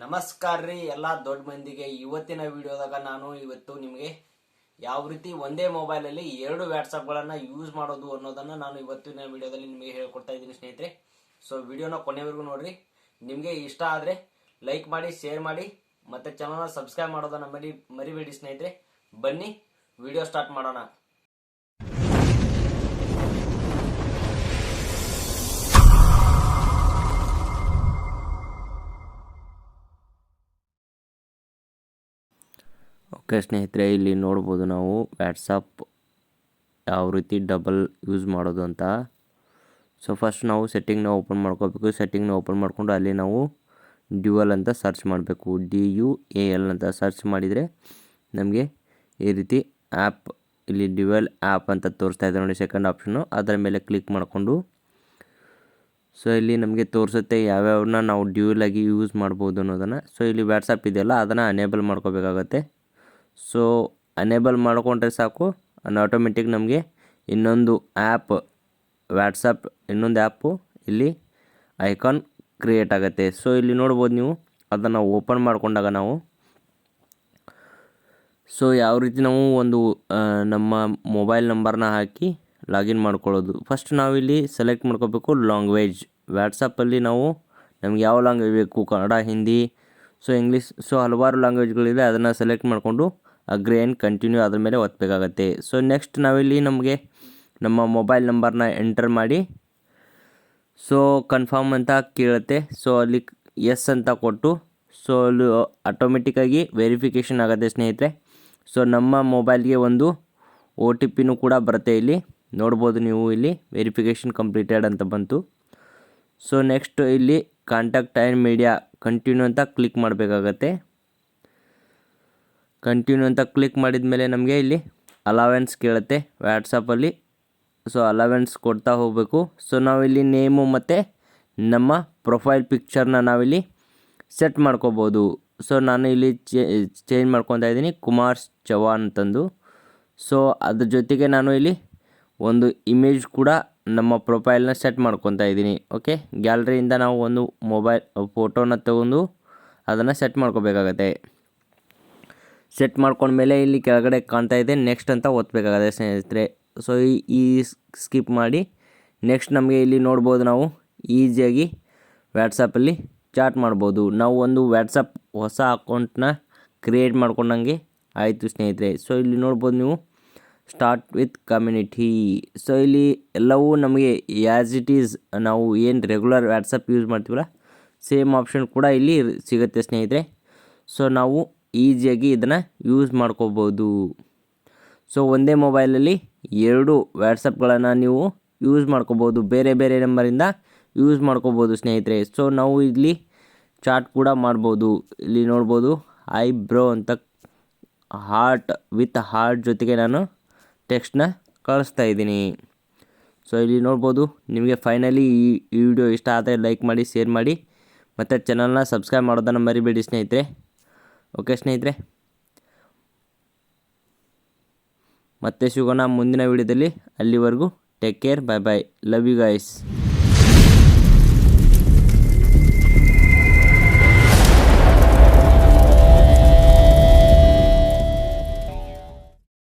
ನಮಸ್ಕಾರ ರೀ ಎಲ್ಲ ದೊಡ್ಡ ಮಂದಿಗೆ. ಇವತ್ತಿನ ವಿಡಿಯೋದಾಗ ನಾನು ನಿಮಗೆ ಯಾವ ರೀತಿ ಒಂದೇ ಮೊಬೈಲಲ್ಲಿ 2 ವಾಟ್ಸಪ್ಗಳನ್ನು ಯೂಸ್ ಮಾಡೋದು ಅನ್ನೋದನ್ನು ನಾನು ಇವತ್ತಿನ ವಿಡಿಯೋದಲ್ಲಿ ನಿಮಗೆ ಹೇಳ್ಕೊಡ್ತಾ ಇದ್ದೀನಿ ಸ್ನೇಹಿತರೆ. ಸೊ ವಿಡಿಯೋನ ಕೊನೆವರೆಗೂ ನೋಡ್ರಿ. ನಿಮಗೆ ಇಷ್ಟ ಆದರೆ ಲೈಕ್ ಮಾಡಿ, ಶೇರ್ ಮಾಡಿ, ಮತ್ತೆ ಚಾನಲ್ನ ಸಬ್ಸ್ಕ್ರೈಬ್ ಮಾಡೋದನ್ನು ಮರಿಬೇಡಿ ಸ್ನೇಹಿತರೆ. ಬನ್ನಿ ವಿಡಿಯೋ ಸ್ಟಾರ್ಟ್ ಮಾಡೋಣ. ಓಕೆ ಸ್ನೇಹಿತರೆ, ಇಲ್ಲಿ ನೋಡ್ಬೋದು ನಾವು ವಾಟ್ಸಪ್ ಯಾವ ರೀತಿ ಡಬಲ್ ಯೂಸ್ ಮಾಡೋದು ಅಂತ. ಸೊ ಫಸ್ಟ್ ನಾವು ಸೆಟ್ಟಿಂಗ್ನ ಓಪನ್ ಮಾಡ್ಕೋಬೇಕು. ಸೆಟ್ಟಿಂಗ್ನ ಓಪನ್ ಮಾಡಿಕೊಂಡು ಅಲ್ಲಿ ನಾವು ಡ್ಯುಯಲ್ ಅಂತ ಸರ್ಚ್ ಮಾಡಬೇಕು. DUAL ಅಂತ ಸರ್ಚ್ ಮಾಡಿದರೆ ನಮಗೆ ಈ ರೀತಿ ಆ್ಯಪ್ ಇಲ್ಲಿ ಡ್ಯುಯಲ್ ಆ್ಯಪ್ ಅಂತ ತೋರಿಸ್ತಾ ಇದೆ ನೋಡಿ, ಸೆಕೆಂಡ್ ಆಪ್ಷನ್ನು. ಅದರ ಮೇಲೆ ಕ್ಲಿಕ್ ಮಾಡಿಕೊಂಡು ಸೊ ಇಲ್ಲಿ ನಮಗೆ ತೋರಿಸುತ್ತೆ ಯಾವ್ಯಾವನ್ನ ನಾವು ಡ್ಯುಯಲ್ ಆಗಿ ಯೂಸ್ ಮಾಡ್ಬೋದು ಅನ್ನೋದನ್ನು. ಸೊ ಇಲ್ಲಿ ವಾಟ್ಸಪ್ ಇದೆಯಲ್ಲ, ಅದನ್ನು ಅನೇಬಲ್ ಮಾಡ್ಕೋಬೇಕಾಗತ್ತೆ. ಸೊ ಅನೇಬಲ್ ಮಾಡಿಕೊಂಡ್ರೆ ಸಾಕು, ಆಟೋಮೆಟಿಕ್ ನಮಗೆ ಇನ್ನೊಂದು ಆ್ಯಪ್ ವಾಟ್ಸಪ್ ಇನ್ನೊಂದು ಆ್ಯಪು ಇಲ್ಲಿ ಐಕಾನ್ ಕ್ರಿಯೇಟ್ ಆಗುತ್ತೆ. ಸೊ ಇಲ್ಲಿ ನೋಡ್ಬೋದು ನೀವು, ಅದನ್ನು ಓಪನ್ ಮಾಡಿಕೊಂಡಾಗ ನಾವು ಸೊ ಯಾವ ರೀತಿ ನಾವು ಒಂದು ನಮ್ಮ ಮೊಬೈಲ್ ನಂಬರ್ನ ಹಾಕಿ ಲಾಗಿನ್ ಮಾಡ್ಕೊಳ್ಳೋದು. ಫಸ್ಟ್ ನಾವಿಲ್ಲಿ ಸೆಲೆಕ್ಟ್ ಮಾಡ್ಕೋಬೇಕು ಲ್ಯಾಂಗ್ವೇಜ್. ವಾಟ್ಸಪ್ಪಲ್ಲಿ ನಾವು ನಮ್ಗೆ ಯಾವ ಲ್ಯಾಂಗ್ವೇಜ್ ಬೇಕು, Kannada, Hindi, so English, so ಹಲವಾರು ಲ್ಯಾಂಗ್ವೇಜ್ಗಳಿದೆ. ಅದನ್ನು ಸೆಲೆಕ್ಟ್ ಮಾಡಿಕೊಂಡು ಅಗ್ರಿ ಆ್ಯಂಡ್ ಕಂಟಿನ್ಯೂ ಅದ್ರ ಮೇಲೆ ಒತ್ತಬೇಕಾಗತ್ತೆ. ಸೊ ನೆಕ್ಸ್ಟ್ ನಾವಿಲ್ಲಿ ನಮಗೆ ನಮ್ಮ ಮೊಬೈಲ್ ನಂಬರ್ನ ಎಂಟರ್ ಮಾಡಿ ಸೊ ಕನ್ಫರ್ಮ್ ಅಂತ ಕೇಳುತ್ತೆ. ಸೊ ಅಲ್ಲಿ ಎಸ್ ಅಂತ ಕೊಟ್ಟು ಸೊ ಅಲ್ಲಿ ಆಟೋಮೆಟಿಕ್ಕಾಗಿ ವೆರಿಫಿಕೇಷನ್ ಆಗುತ್ತೆ ಸ್ನೇಹಿತರೆ. ಸೊ ನಮ್ಮ ಮೊಬೈಲ್ಗೆ ಒಂದು OTP ಕೂಡ ಬರುತ್ತೆ. ಇಲ್ಲಿ ನೋಡ್ಬೋದು ನೀವು, ಇಲ್ಲಿ ವೆರಿಫಿಕೇಷನ್ ಕಂಪ್ಲೀಟೆಡ್ ಅಂತ ಬಂತು. ಸೊ ನೆಕ್ಸ್ಟ್ ಇಲ್ಲಿ ಕಾಂಟ್ಯಾಕ್ಟ್ ಆ್ಯಂಡ್ ಮೀಡಿಯಾ ಕಂಟಿನ್ಯೂ ಅಂತ ಕ್ಲಿಕ್ ಮಾಡಬೇಕಾಗತ್ತೆ. ಕಂಟಿನ್ಯೂ ಅಂತ ಕ್ಲಿಕ್ ಮಾಡಿದ ಮೇಲೆ ನಮಗೆ ಇಲ್ಲಿ ಅಲವೆನ್ಸ್ ಕೇಳುತ್ತೆ ವಾಟ್ಸಪ್ಪಲ್ಲಿ. ಸೊ ಅಲವೆನ್ಸ್ ಕೊಡ್ತಾ ಹೋಗಬೇಕು. ಸೊ ನಾವಿಲ್ಲಿ ನೇಮು ಮತ್ತು ನಮ್ಮ ಪ್ರೊಫೈಲ್ ಪಿಕ್ಚರ್ನ ನಾವಿಲ್ಲಿ ಸೆಟ್ ಮಾಡ್ಕೋಬೋದು. ಸೊ ನಾನು ಇಲ್ಲಿ ಚೇಂಜ್ ಮಾಡ್ಕೊತಾ ಇದ್ದೀನಿ ಕುಮಾರ್ ಚವಾಣ್ ಅಂತಂದು. ಸೊ ಅದ್ರ ಜೊತೆಗೆ ನಾನು ಇಲ್ಲಿ ಒಂದು ಇಮೇಜ್ ಕೂಡ ನಮ್ಮ ಪ್ರೊಫೈಲ್ನ ಸೆಟ್ ಮಾಡ್ಕೊತಾ ಇದ್ದೀನಿ. ಓಕೆ, ಗ್ಯಾಲರಿಯಿಂದ ನಾವು ಒಂದು ಮೊಬೈಲ್ ಫೋಟೋನ ತಗೊಂಡು ಅದನ್ನು ಸೆಟ್ ಮಾಡ್ಕೋಬೇಕಾಗತ್ತೆ. ಸೆಟ್ ಮಾಡ್ಕೊಂಡ್ಮೇಲೆ ಇಲ್ಲಿ ಕೆಳಗಡೆ ಕಾಣ್ತಾ ಇದೆ ನೆಕ್ಸ್ಟ್ ಅಂತ ಒತ್ತಬೇಕಾಗತ್ತೆ ಸ್ನೇಹಿತರೆ. ಸೊ ಈ ಸ್ಕಿಪ್ ಮಾಡಿ ನೆಕ್ಸ್ಟ್ ನಮಗೆ ಇಲ್ಲಿ ನೋಡ್ಬೋದು, ನಾವು ಈಸಿಯಾಗಿ ವಾಟ್ಸಪ್ಪಲ್ಲಿ ಚಾಟ್ ಮಾಡ್ಬೋದು. ನಾವು ಒಂದು ವಾಟ್ಸಪ್ ಹೊಸ ಅಕೌಂಟ್ನ ಕ್ರಿಯೇಟ್ ಮಾಡ್ಕೊಂಡಂಗೆ ಆಯಿತು ಸ್ನೇಹಿತರೆ. ಸೊ ಇಲ್ಲಿ ನೋಡ್ಬೋದು ನೀವು, ಸ್ಟಾರ್ಟ್ ವಿತ್ ಕಮ್ಯುನಿಟಿ. ಸೊ ಇಲ್ಲಿ ಎಲ್ಲವೂ ನಮಗೆ ಆ್ಯಸ್ ಇಟ್ ಈಸ್ ನಾವು ಏನು ರೆಗ್ಯುಲರ್ ವಾಟ್ಸಪ್ ಯೂಸ್ ಮಾಡ್ತೀವಲ್ಲ, ಸೇಮ್ ಆಪ್ಷನ್ ಕೂಡ ಇಲ್ಲಿ ಸಿಗುತ್ತೆ ಸ್ನೇಹಿತರೆ. ಸೊ ನಾವು ಈಸಿಯಾಗಿ ಇದನ್ನು ಯೂಸ್ ಮಾಡ್ಕೋಬೋದು. ಸೊ ಒಂದೇ ಮೊಬೈಲಲ್ಲಿ 2 ವಾಟ್ಸಪ್ಗಳನ್ನು ನೀವು ಯೂಸ್ ಮಾಡ್ಕೋಬೋದು. ಬೇರೆ ಬೇರೆ ನಂಬರಿಂದ ಯೂಸ್ ಮಾಡ್ಕೋಬೋದು ಸ್ನೇಹಿತರೆ. ಸೊ ನಾವು ಇಲ್ಲಿ ಚಾಟ್ ಕೂಡ ಮಾಡ್ಬೋದು. ಇಲ್ಲಿ ನೋಡ್ಬೋದು ಐಬ್ರೋ ಅಂತ ಹಾರ್ಟ್ ವಿತ್ ಹಾರ್ಟ್ ಜೊತೆಗೆ ನಾನು ಟೆಕ್ಸ್ಟ್ನ ಕಳಿಸ್ತಾ ಇದ್ದೀನಿ. ಸೊ ಇಲ್ಲಿ ನೋಡ್ಬೋದು, ನಿಮಗೆ ಫೈನಲಿ ಈ ವಿಡಿಯೋ ಇಷ್ಟ ಆದರೆ ಲೈಕ್ ಮಾಡಿ, ಶೇರ್ ಮಾಡಿ, ಮತ್ತು ಚಾನಲ್ನ ಸಬ್ಸ್ಕ್ರೈಬ್ ಮಾಡೋದನ್ನು ಮರಿಬೇಡಿ ಸ್ನೇಹಿತರೆ. ಓಕೆ ಸ್ನೇಹಿತರೆ, ಮತ್ತೆ ಸಿಗೋಣ ಮುಂದಿನ ವಿಡಿಯೋದಲ್ಲಿ. ಅಲ್ಲಿವರೆಗೂ take care, bye bye, love you guys.